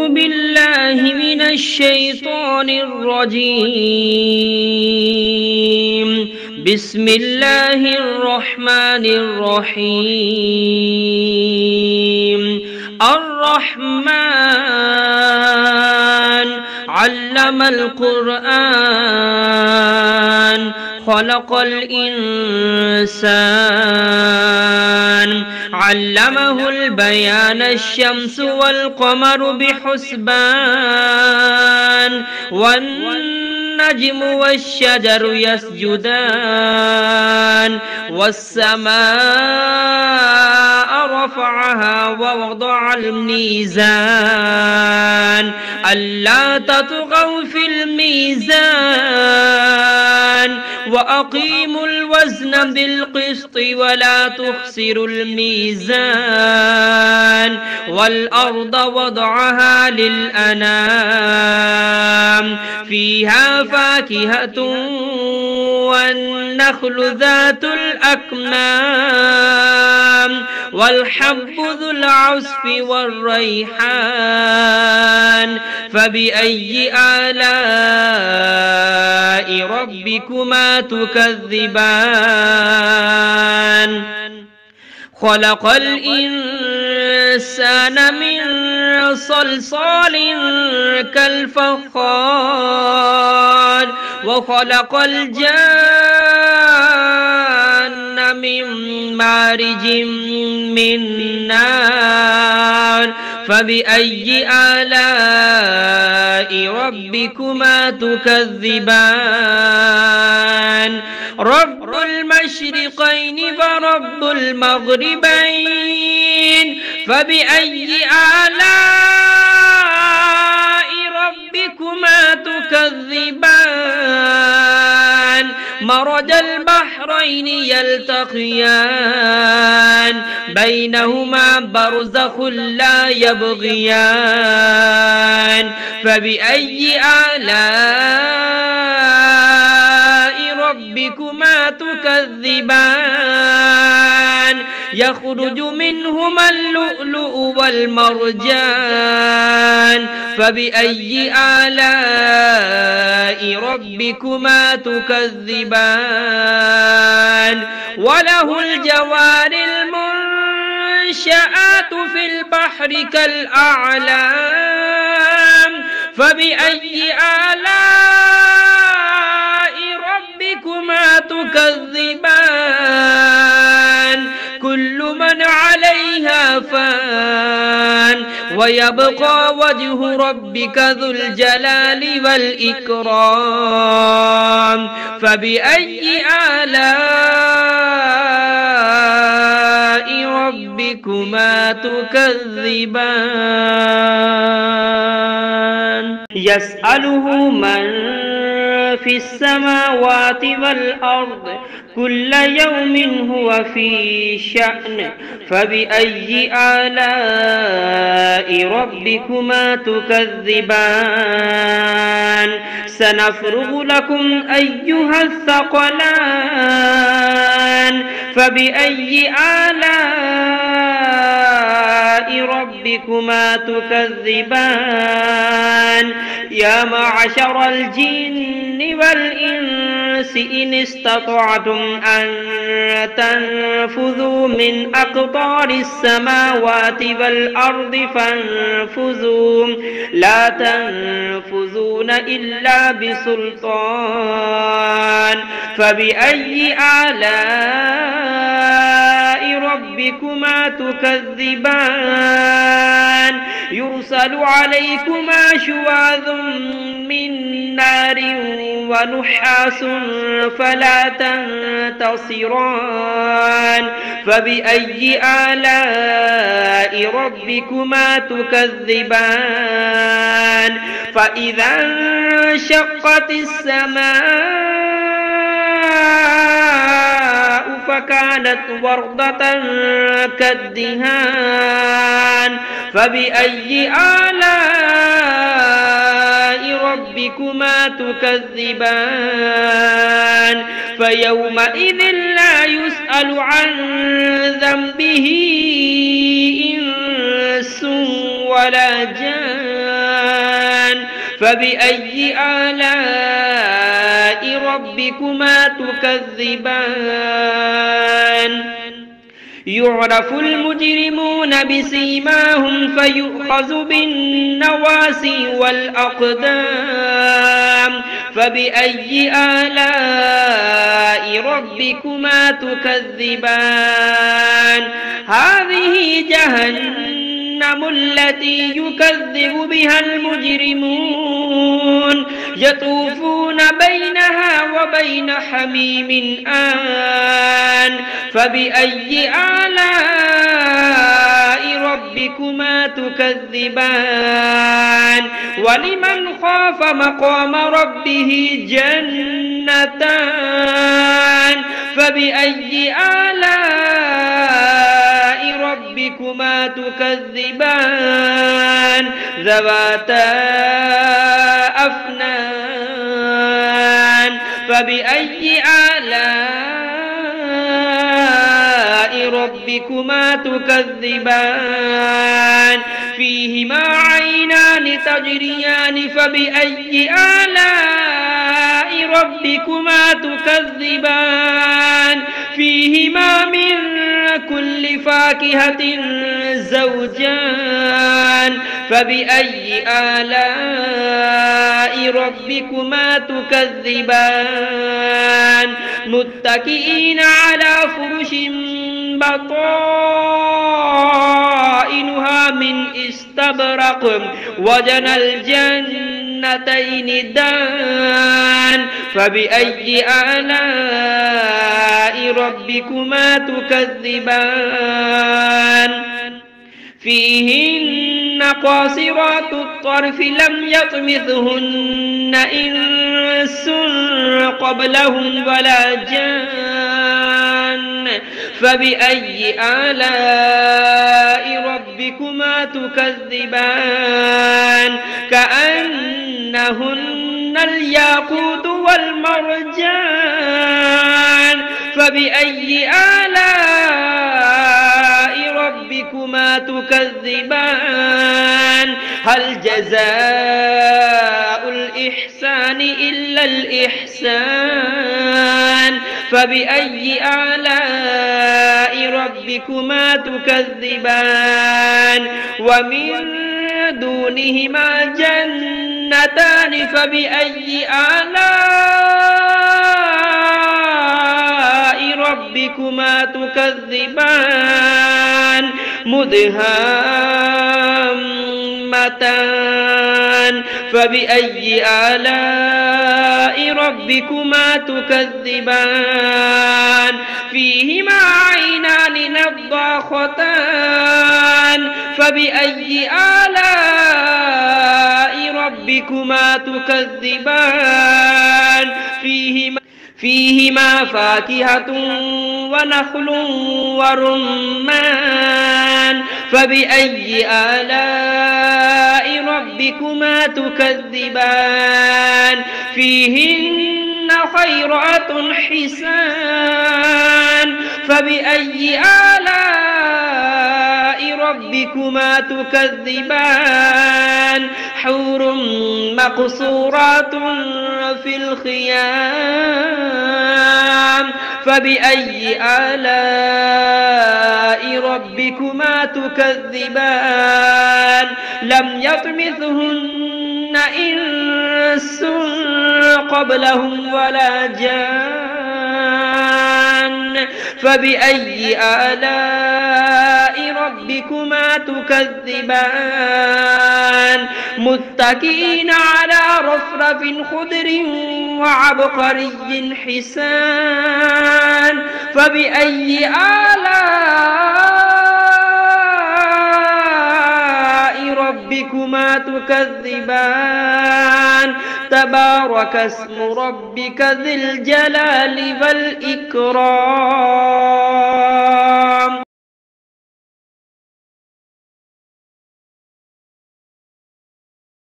أعوذ بالله من الشيطان الرجيم. بسم الله الرحمن الرحيم. الرحمن علم القرآن خلق الإنسان علمه البيان الشمس والقمر بحسبان والنجم والشجر يسجدان والسماء رفعها ووضع الميزان ألا تطغوا في الميزان وأقيموا الوزن بالقسط ولا تخسروا الميزان والأرض وضعها للأنام فيها فاكهة والنخل ذات الأكمام والحب ذو العصف والريحان فبأي آلاء ربكما تكذبان خلق الإنسان من صلصال كالفخار وخلق الجان من مارج من نار فبأي آلاء ربكما تكذبان رب المشرقين ورب المغربين فبأي آلاء ربكما تكذبان مرج البحرين يلتقيان بينهما برزخ لا يبغيان فبأي آلاء ربكما تكذبان يخرج منهما اللؤلؤ والمرجان فبأي آلاء ربكما تكذبان وله الجوار المنشآت في البحر كالأعلام فبأي آلاء ربكما تكذبان كل من عليها فان ويبقى وجه ربك ذو الجلال والإكرام فبأي آلاء ربكما تكذبان يسأله من في السماوات والأرض كل يوم هو في شأن فبأي آلاء ربكما تكذبان سنفرغ لكم أيها الثقلان فبأي آلاء ربكما تكذبان يا معشر الجن والإنس إن استطعتم أن تنفذوا من أقطار السماوات والأرض فانفذوا لا تنفذون إلا بسلطان فبأي آلاء ربكما تكذبان يرسل عليكما شواظ من نار ونحاس فلا تنتصران فبأي آلاء ربكما تكذبان فإذا انشقت السماء فكانت وردة كالدهان فبأي آلاء ربكما تكذبان فيومئذ لا يسأل عن ذنبه إنس ولا جان فبأي آلاء ربكما تكذبان يعرف المجرمون بسيماهم فيؤخذ بالنواسي والأقدام فبأي آلاء ربكما تكذبان هذه جهنم التي يكذب بها المجرمون يطوفون بينها وبين حميم آن فبأي آلاء ربكما تكذبان ولمن خاف مقام ربه جنتان فبأي آلاء ربكما تكذبان ذواتا أفنان فبأي آلاء ربكما تكذبان فيهما عينان تجريان فبأي آلاء ربكما تكذبان فيهما من كل فاكهة زوجان فبأي آلاء ربكما تكذبان متكئين على فرش بطائنها من استبرق وجنى الجنتين دان فبأي آلاء ربكما تكذبان فيهن قاصرات الطرف لم يطمثهن إنس قبلهم ولا جان فبأي آلاء ربكما تكذبان كأنهن الياقوت والمرجان فبأي آلاء ربكما تكذبان هل جزاء الإحسان إلا الإحسان فبأي آلاء ربكما تكذبان ومن دونهما جنتان فبأي آلاء ربكما تكذبان مدهامتان فبأي آلاء ربكما تكذبان فيهما عينان نضاختان فبأي آلاء ربكما تكذبان فيهما فاكهة ونخل ورمان فبأي آلاء ربكما تكذبان فيهن خيرات حسان فبأي آلاء ربكما تكذبان حور مقصورات في الخيام فبأي آلاء ربكما تكذبان لم يطمثهن إنس قبلهم ولا جان فبأي آلاء ربكما تكذبان متكئين على رفرف خضر وعبقري حسان فبأي آلاء ربكما تكذبان تبارك اسم ربك ذي الجلال والإكرام